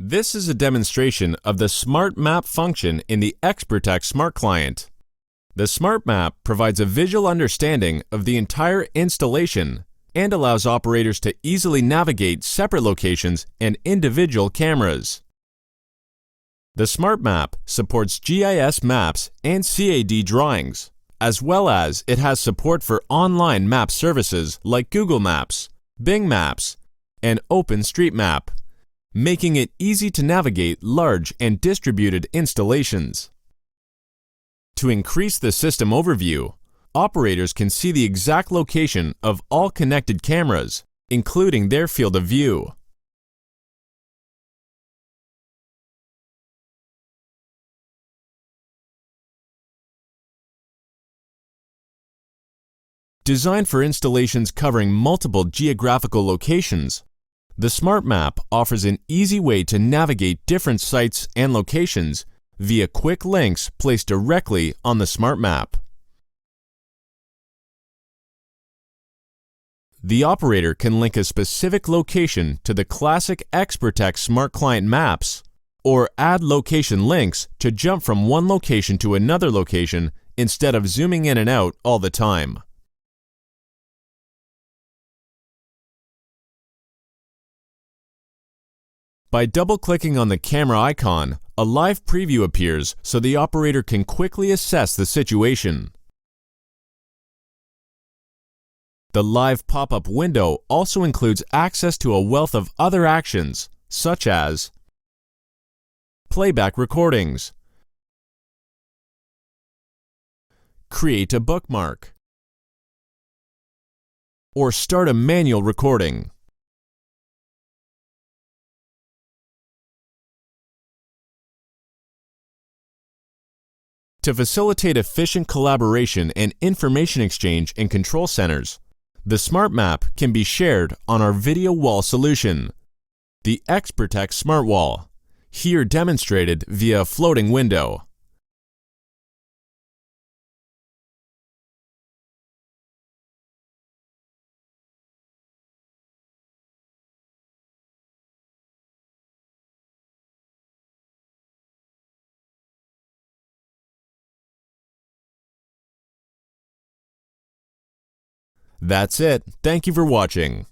This is a demonstration of the Smart Map function in the XProtect Smart Client. The Smart Map provides a visual understanding of the entire installation and allows operators to easily navigate separate locations and individual cameras. The Smart Map supports GIS maps and CAD drawings, as well as it has support for online map services like Google Maps, Bing Maps, and OpenStreetMap, making it easy to navigate large and distributed installations. To increase the system overview, operators can see the exact location of all connected cameras, including their field of view. Designed for installations covering multiple geographical locations, the Smart Map offers an easy way to navigate different sites and locations via quick links placed directly on the Smart Map. The operator can link a specific location to the classic XProtect Smart Client maps, or add location links to jump from one location to another location instead of zooming in and out all the time. By double-clicking on the camera icon, a live preview appears so the operator can quickly assess the situation. The live pop-up window also includes access to a wealth of other actions, such as playback recordings, create a bookmark, or start a manual recording. To facilitate efficient collaboration and information exchange in control centers, the Smart Map can be shared on our video wall solution, the XProtect Smart Wall, here demonstrated via a floating window. That's it. Thank you for watching.